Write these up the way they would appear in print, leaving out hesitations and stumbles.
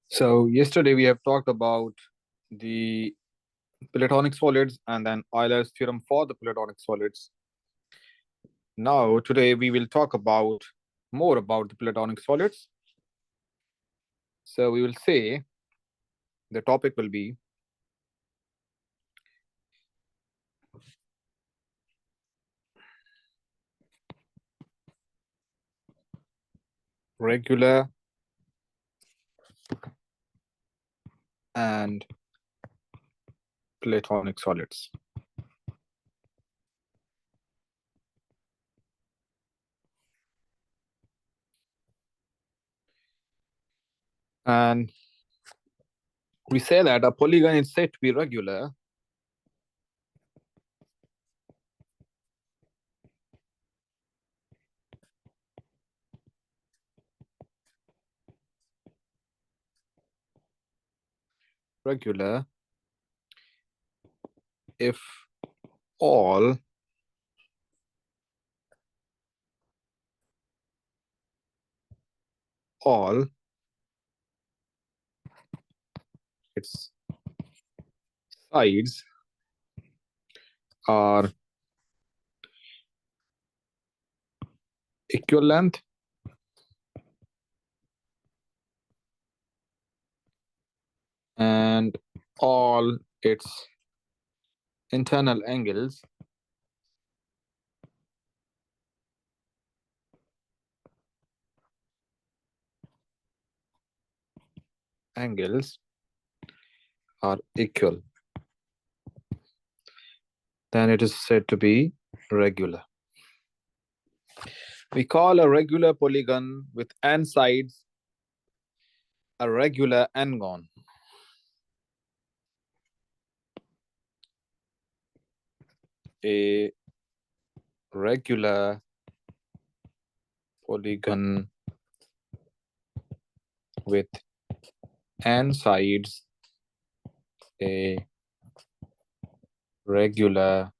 So yesterday we have talked about the Platonic solids and then Euler's theorem for the Platonic solids. Now today we will talk about more about the Platonic solids. So we will say the topic will be regular and Platonic solids. And we say that a polygon is said to be regular if all its sides are equal length and all its internal angles are equal, then it is said to be regular. We call a regular polygon with n sides a regular n-gon. A regular polygon with n sides, a regular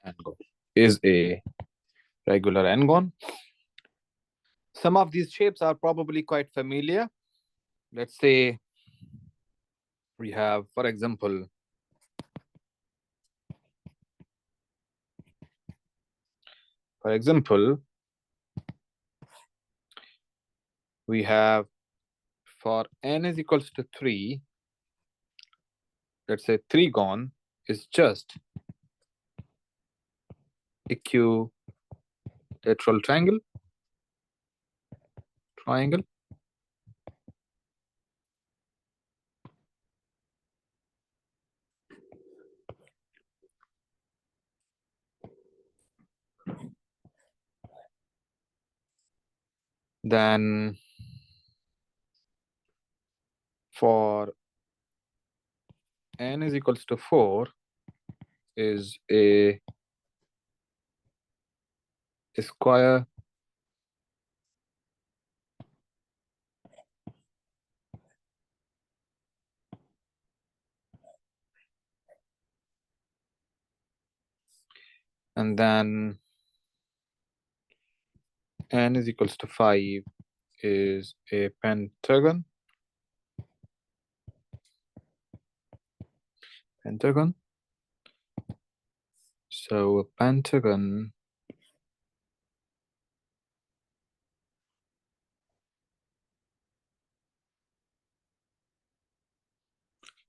n-gon, is a regular n-gon. Some of these shapes are probably quite familiar. Let's say we have, for example, we have for n is equals to 3, let's say trigon is just equilateral triangle. Then for n is equals to 4 is a square and then n is equals to 5 is a pentagon. So a pentagon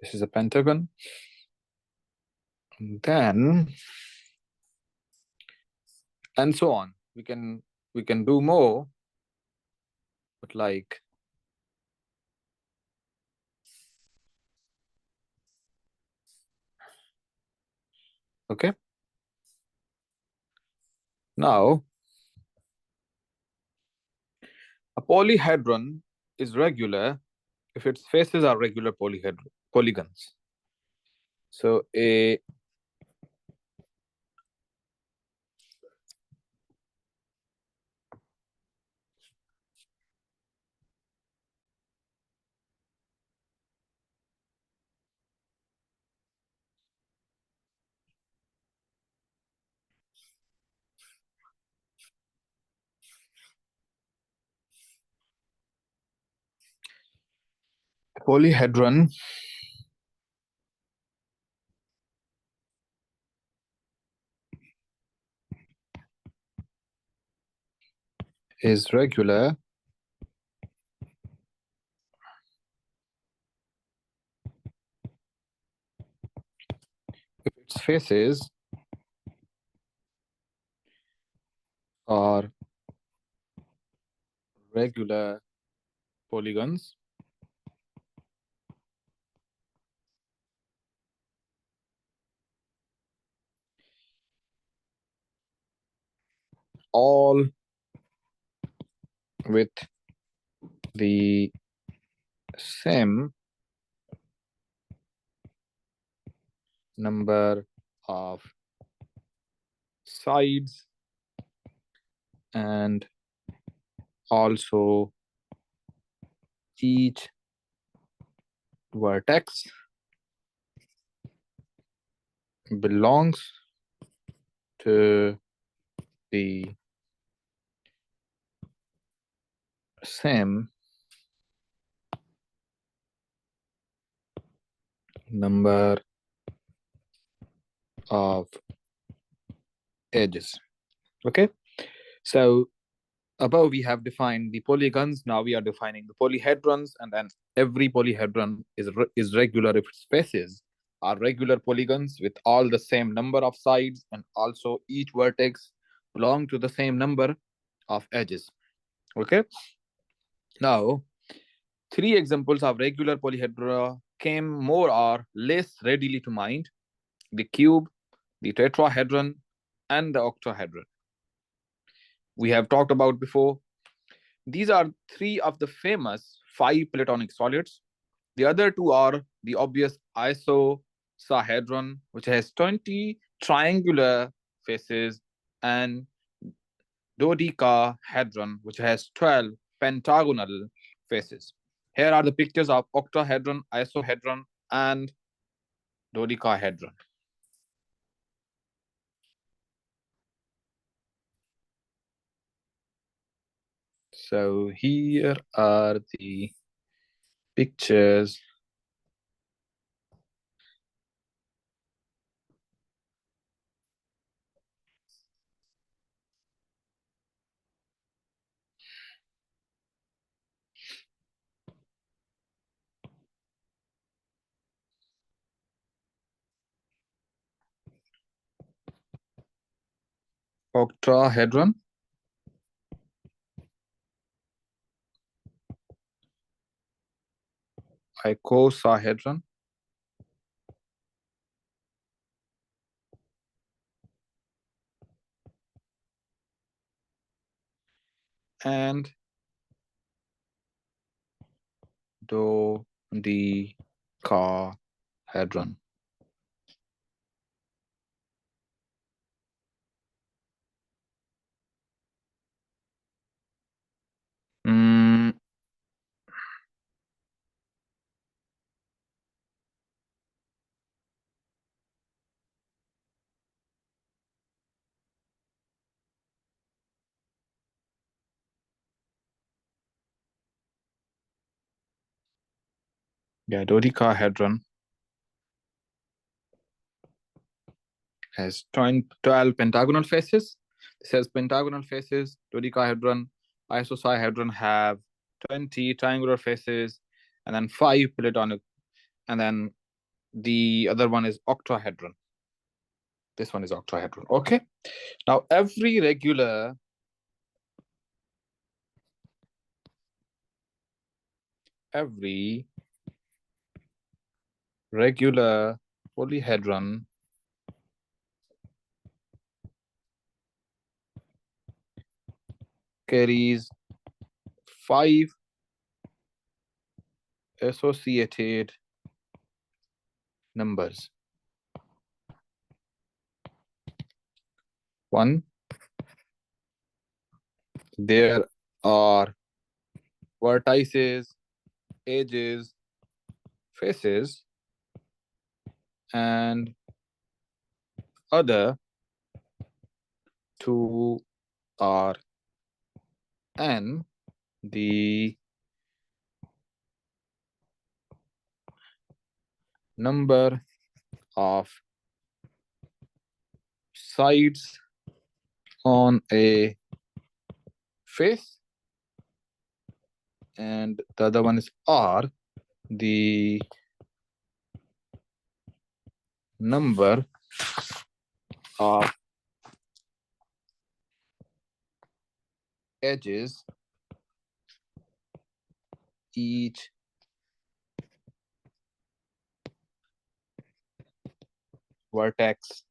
this is a pentagon. And then and so on. We can do more, but like okay. Now a polyhedron is regular if its faces are regular polygons. So a Polyhedron is regular if its faces are regular polygons all with the same number of sides and also each vertex belongs to the same number of edges. Okay, so above we have defined the polygons. Now we are defining the polyhedrons, and then every polyhedron is regular if its faces are regular polygons with all the same number of sides, and also each vertex belong to the same number of edges. Okay, now three examples of regular polyhedra came more or less readily to mind: the cube, the tetrahedron, and the octahedron. We have talked about before. These are three of the famous five Platonic solids. The other two are the obvious isosahedron, which has 20 triangular faces, and dodecahedron, which has 12 pentagonal faces. Here are the pictures of octahedron, isohedron, and dodecahedron. So here are the pictures octahedron, icosahedron, and dodecahedron. Mm, yeah, dodecahedron has 12 pentagonal faces. This has pentagonal faces. Dodecahedron, isosahedron have 20 triangular faces, and then 5 platonic. And then the other one is octahedron. This one is octahedron. Okay. Now every regular polyhedron carries 5 associated numbers. 1, there are vertices, edges, faces, and other 2 are n, the number of sides on a face, and the other one is R, the number of edges each vertex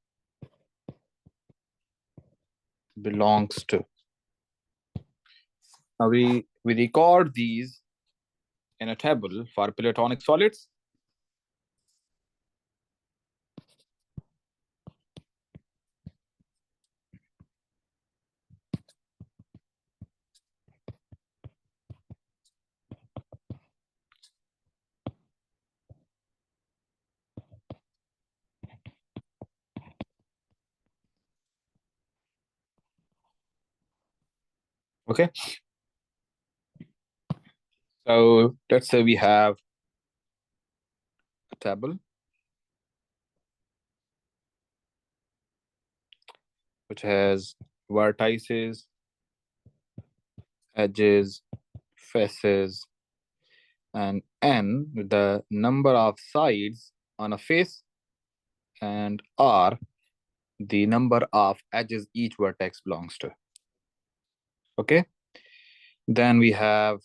belongs to. Now we record these in a table for Platonic solids. Okay. So let's say we have a table which has vertices, edges, faces, and n with the number of sides on a face, and r the number of edges each vertex belongs to. Okay. Then we have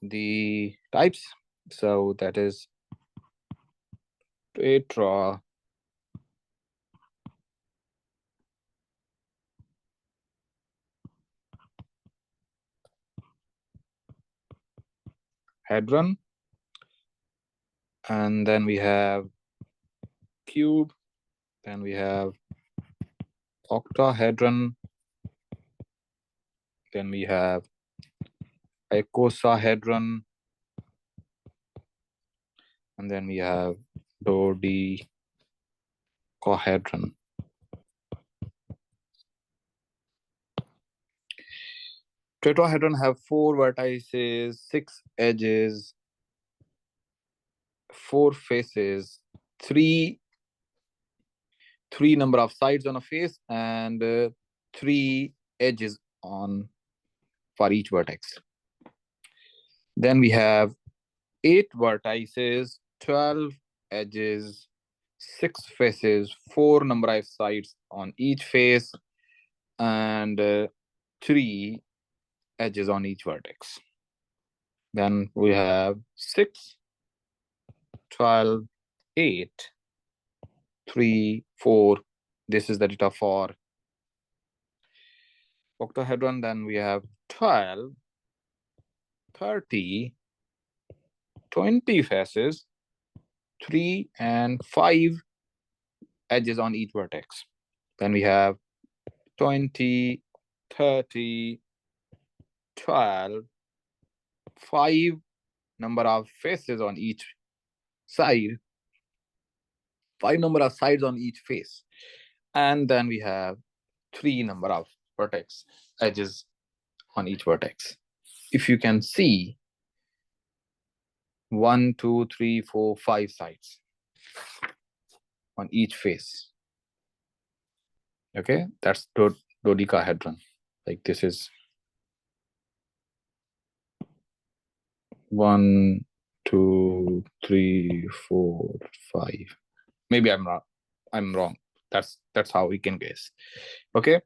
the types. So that is tetrahedron, and then we have cube, then we have octahedron, then we have icosahedron, and then we have dodecahedron. Tetrahedron have 4 vertices, 6 edges, 4 faces, 3 number of sides on a face, and 3 edges on for each vertex. Then we have 8 vertices, 12 edges, 6 faces, 4 number of sides on each face, and 3 edges on each vertex. Then we have 6, 12, 8, 3, 4. This is the data for octahedron. Then we have 12, 30, 20 faces, 3 and 5 edges on each vertex. Then we have 20, 30, 12, 5 number of faces on each side, 5 number of sides on each face, and then we have 3 number of vertex edges on each vertex. If you can see, 1, 2, 3, 4, 5 sides on each face. Okay, that's dodecahedron. Like this is 1, 2, 3, 4, 5. Maybe I'm wrong. That's how we can guess. Okay.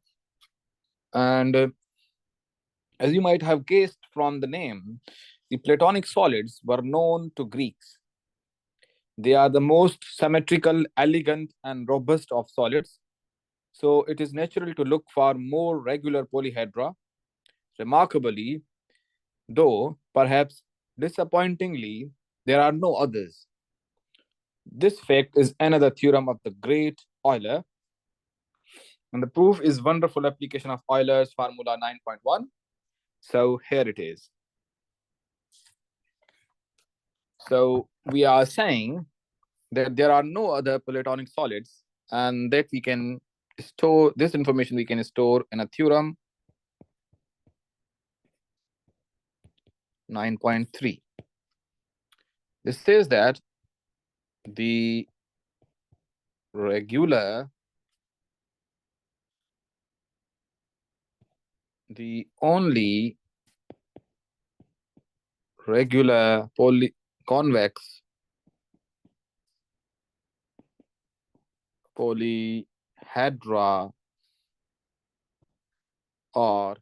And as you might have guessed from the name, the Platonic solids were known to Greeks. They are the most symmetrical, elegant, and robust of solids. So it is natural to look for more regular polyhedra. Remarkably, though perhaps disappointingly, there are no others. This fact is another theorem of the great Euler, and the proof is wonderful application of Euler's formula 9.1. So here it is. So we are saying that there are no other Platonic solids, and that we can store this information, we can store in a theorem 9.3. This says that the regular, the only regular convex polyhedra are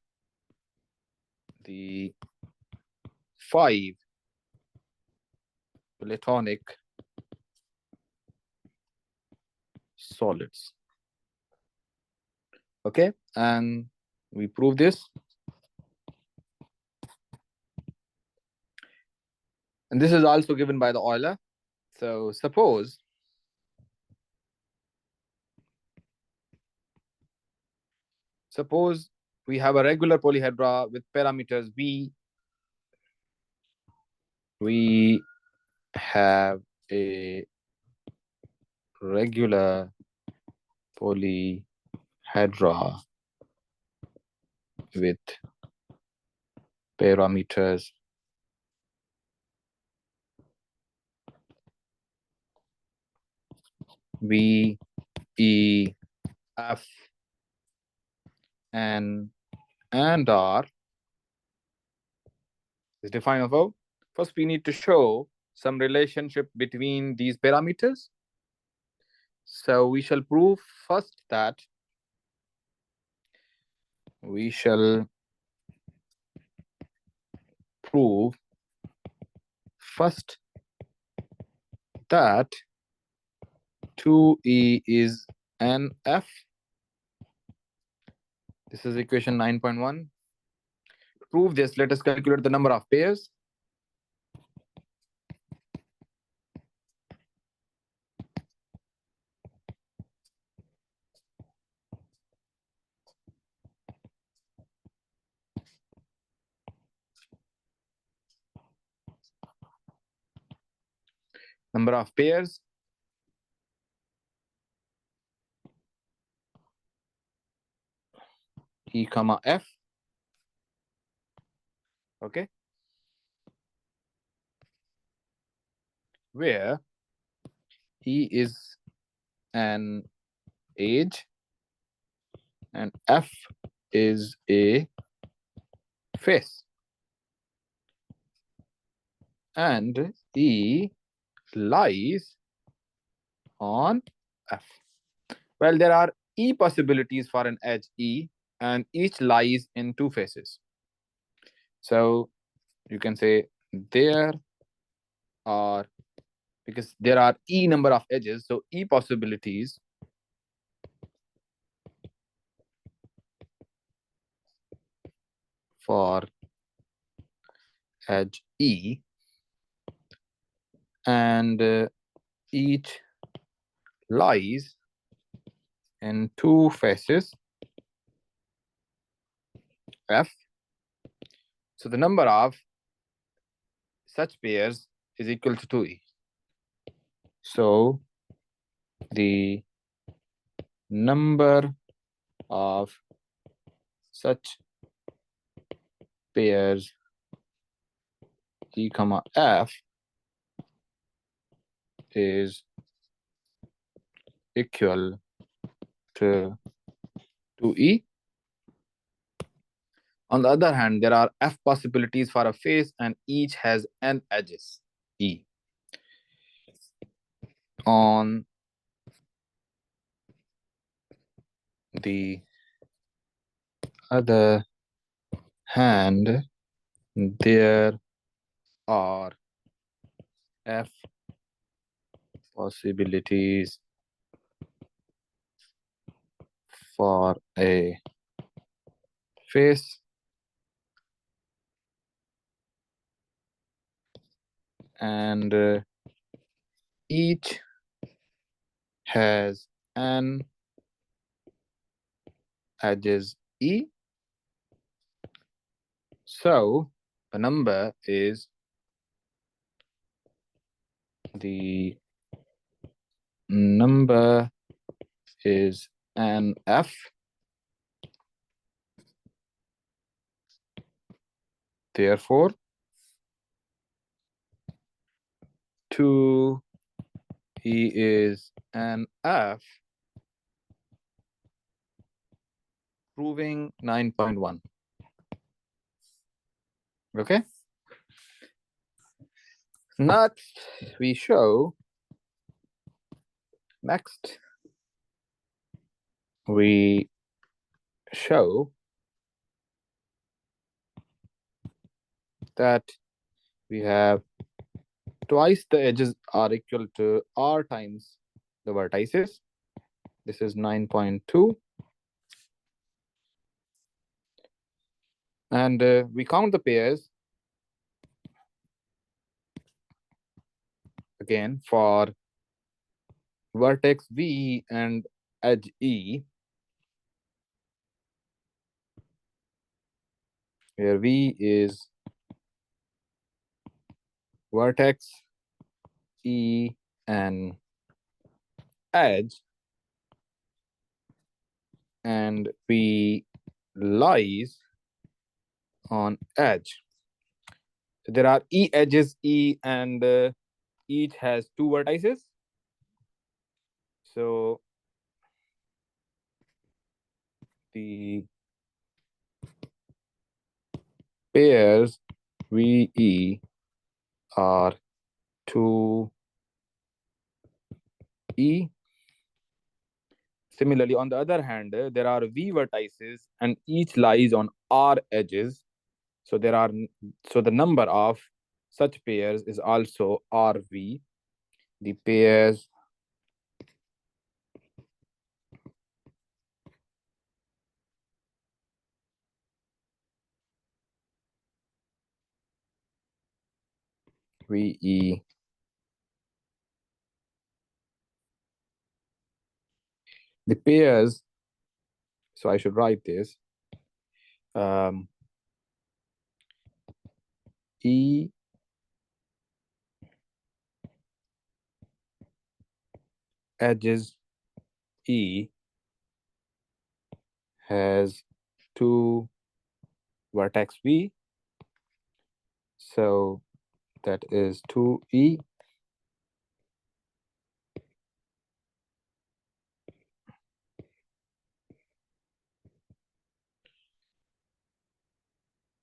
the 5 Platonic solids. Okay, and we prove this. And this is also given by the Euler. So suppose we have a regular polyhedra with parameters v. We have a regular polyhedra with parameters v, e, f, n, and r is defined above. First, we need to show some relationship between these parameters. So we shall prove first that that 2e is an f. This is equation 9.1. To prove this, let us calculate the number of pairs. Number of pairs E comma F. Okay, where E is an age and F is a face, and E lies on F. Well, there are E possibilities for an edge E, and each lies in 2 faces. So you can say there are, because there are E number of edges, so E possibilities for edge E, and each lies in 2 faces F. So the number of such pairs is equal to 2e. So the number of such pairs E comma F is equal to 2e. On the other hand, there are F possibilities for a face, and each has n edges E. On the other hand, there are F possibilities for a face, and each has n edges E. So the number is an F. Therefore, 2e is an F, proving 9.1. Okay. Next, we show that we have twice the edges are equal to r times the vertices. This is 9.2. And we count the pairs again for vertex V and edge E, where V is vertex, E, and edge, and V lies on edge. So there are E edges, E, and each has two vertices. So the pairs VE are 2E. Similarly, on the other hand, there are V vertices and each lies on R edges. So the number of such pairs is also RV. The pairs VE the pairs, so I should write this, E edges E has two vertex V, so that is 2E.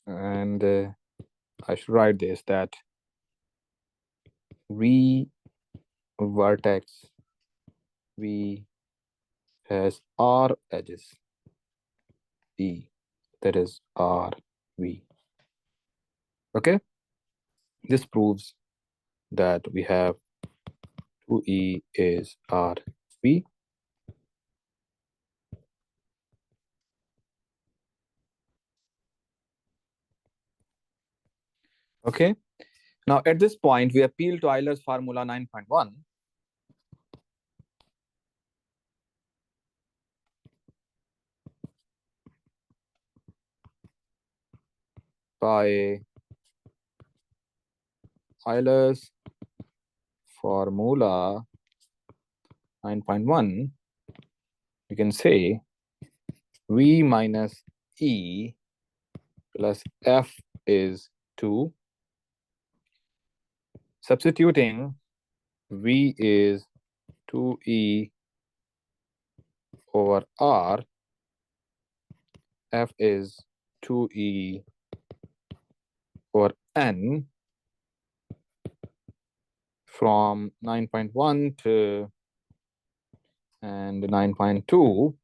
And I should write this, that V vertex V has R edges E, that is RV. Okay, this proves that we have 2E is RV. Okay, now at this point we appeal to Euler's formula 9.1 by Euler's formula 9.1. You can say V minus E plus F is 2. Substituting, V is 2E over R, F is 2E over N. From 9.1 to and 9.2,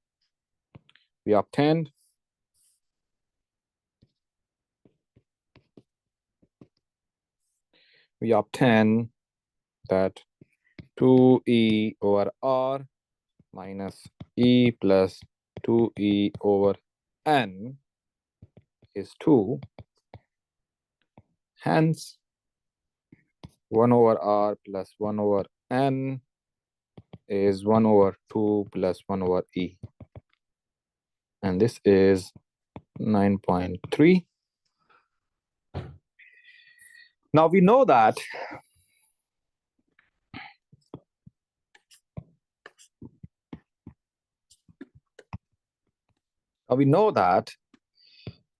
we obtained that 2E over R minus E plus 2E over N is 2. Hence, 1 over R plus 1 over N is 1 over 2 plus 1 over E. And this is 9.3. Now we know that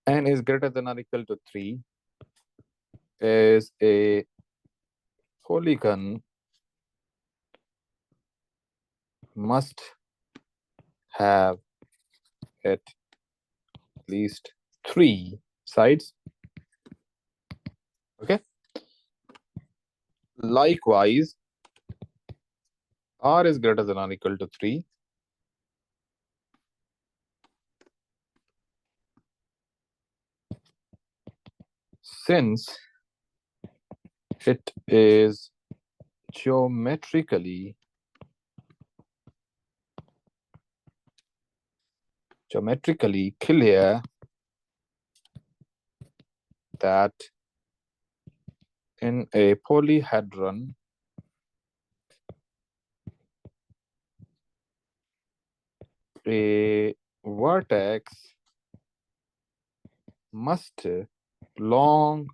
N is greater than or equal to 3 is a polygon must have at least 3 sides. Okay. Likewise, r is greater than or equal to 3. Since it is geometrically clear that in a polyhedron a vertex must belong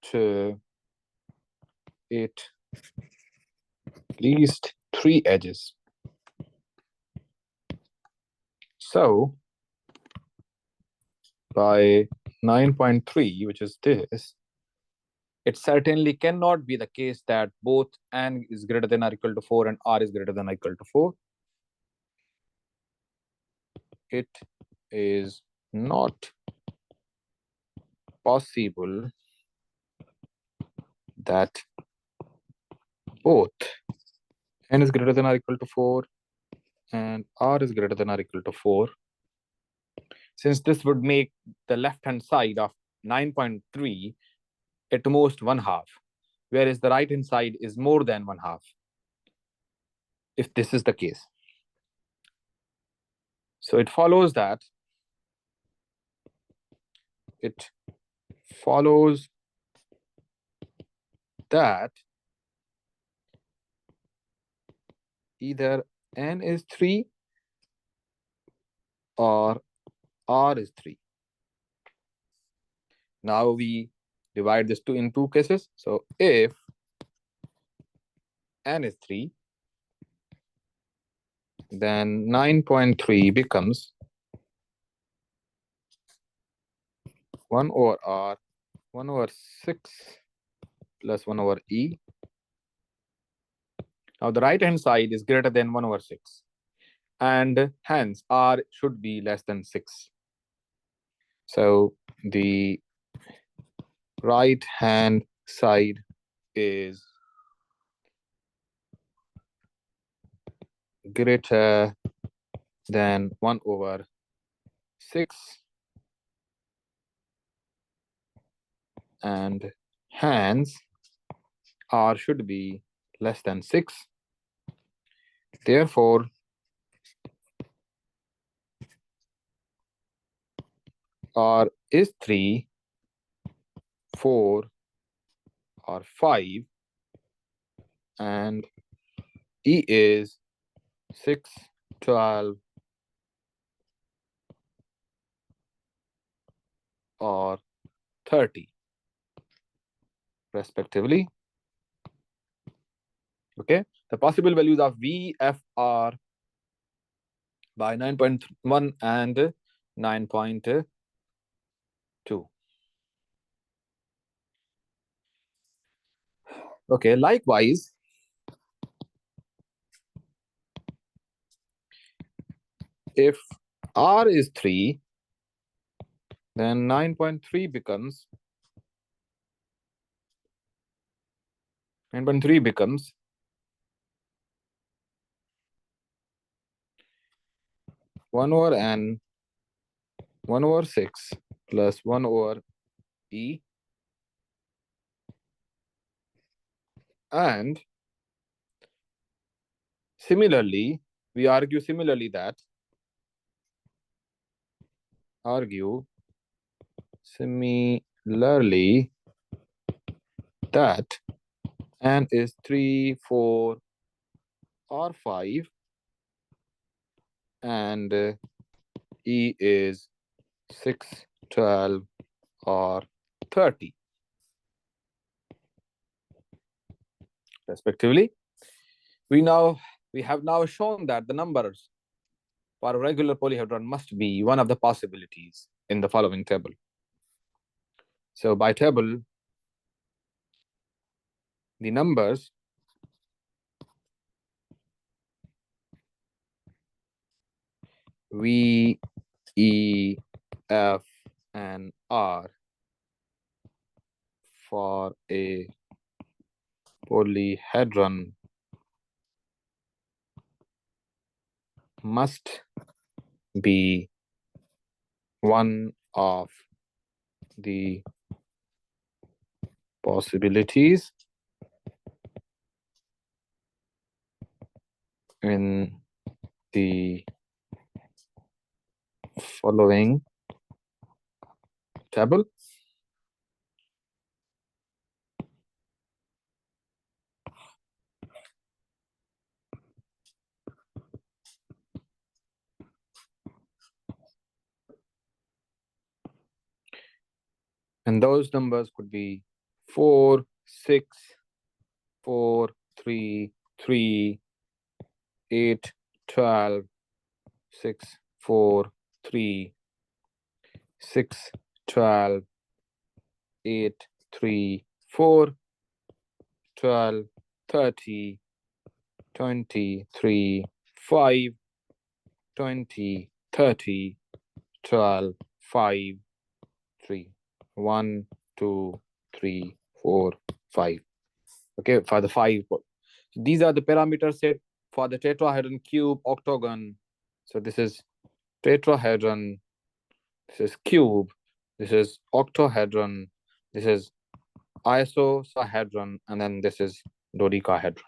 to it at least 3 edges. So by 9.3, which is this, it certainly cannot be the case that both n is greater than or equal to 4 and r is greater than or equal to 4. It is not possible that both n is greater than or equal to 4 and r is greater than or equal to 4, since this would make the left-hand side of 9.3 at most 1/2, whereas the right-hand side is more than 1/2, if this is the case. So it follows that either n is 3 or r is 3. Now we divide this in two cases. So if n is 3, then 9.3 becomes 1 over r, 1 over 6 plus 1 over e. Now the right-hand side is greater than 1 over 6, and hence r should be less than 6. So the right-hand side is greater than 1 over 6, and hence r should be less than 6. Therefore, r is 3, 4, or 5, and e is 6, 12, or 30, respectively. Okay, the possible values of V, F are by 9.1 and 9.2. Okay, likewise, if R is 3, then 9.3 becomes 1 over n, 1 over 6 plus 1 over e, and similarly, we argue that n is 3, 4, or 5, and e is 6, 12, or 30, respectively. We have now shown that the numbers for a regular polyhedron must be one of the possibilities in the following table. So by table, the numbers V, E, F, and R for a polyhedron must be one of the possibilities in the following table. And those numbers could be 4, 6, 4, 3, 3, 8, 12, 6, 4, 3, 6, 12, 8, 3, 4, 12, 30, 23, 5, 20, 30, 12, 5, 3, 1, 2, 3, 4, 5. Okay, for the 5. These are the parameter set for the tetrahedron, cube, octagon. So this is tetrahedron, this is cube, this is octahedron, this is isosahedron, and then this is dodecahedron.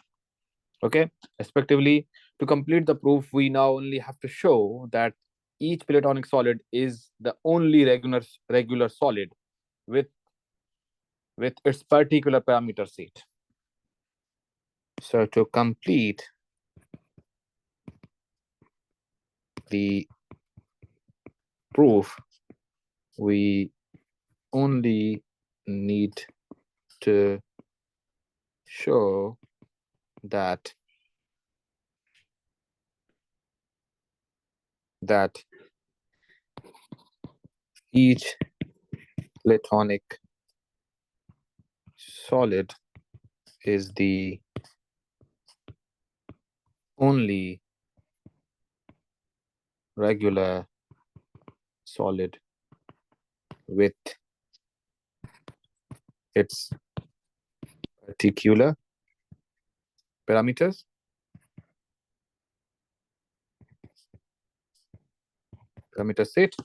Okay, respectively. To complete the proof, we now only have to show that each Platonic solid is the only regular solid with its particular parameter set. So to complete the proof, we only need to show that each Platonic solid is the only regular solid with its particular parameters. Parameter set.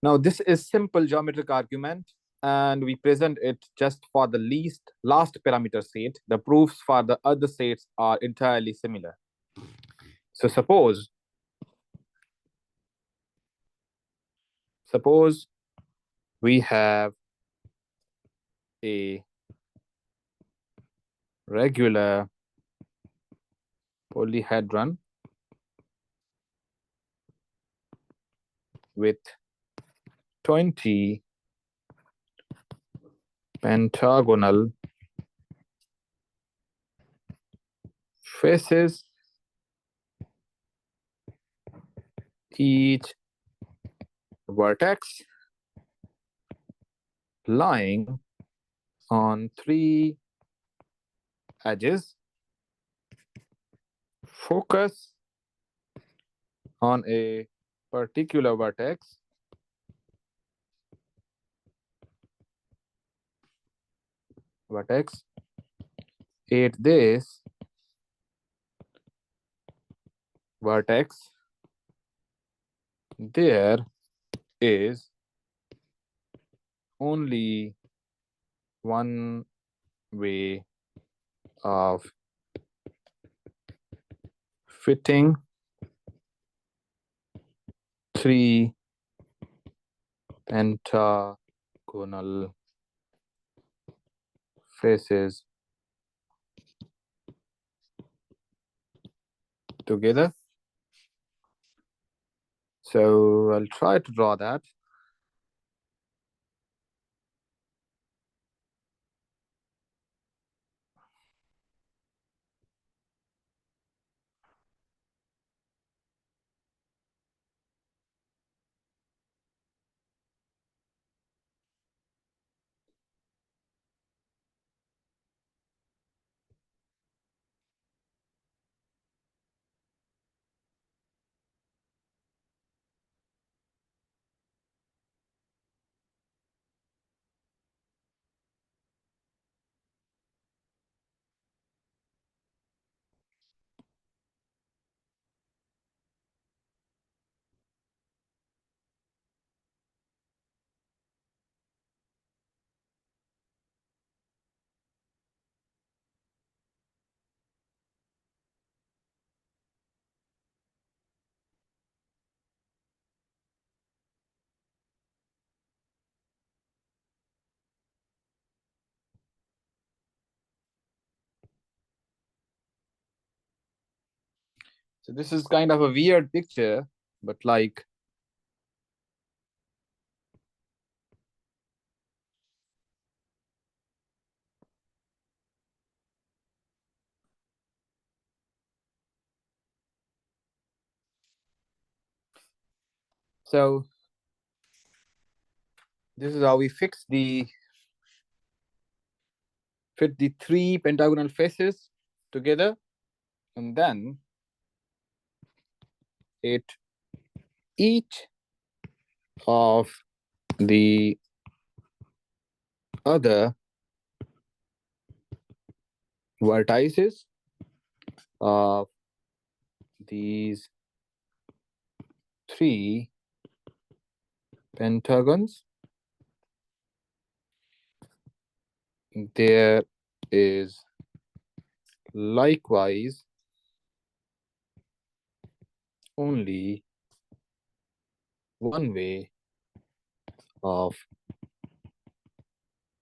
Now this is simple geometric argument, and we present it just for the last parameter set. The proofs for the other sets are entirely similar. So suppose we have a regular polyhedron with 20 pentagonal faces, each vertex lying on 3 edges. Focus on a particular vertex at this vertex there is only one way of fitting 3 pentagonal faces together. So I'll try to draw that. So this is kind of a weird picture, but like so this is how we fit the three pentagonal faces together, and then it each of the other vertices of these three pentagons, there is likewise only one way of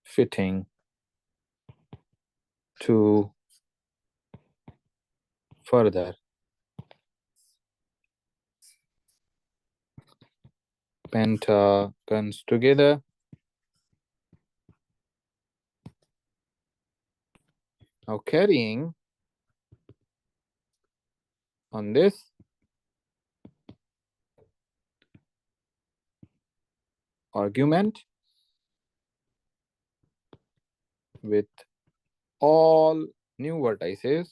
fitting two further pentagons together. Now carrying on this, argument with all new vertices,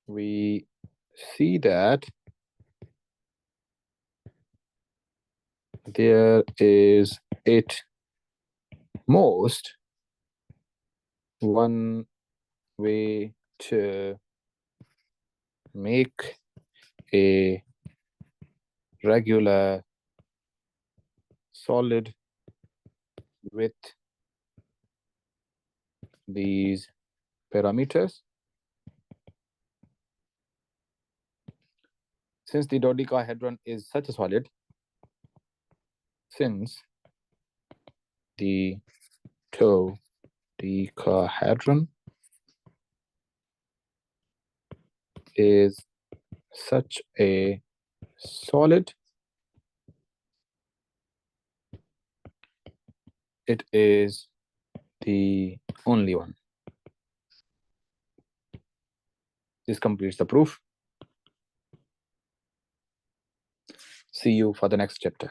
we see that there is at most one way to make a regular solid with these parameters. Since the dodecahedron is such a solid, since the dodecahedron is such a solid, it is the only one. This completes the proof. See you for the next chapter.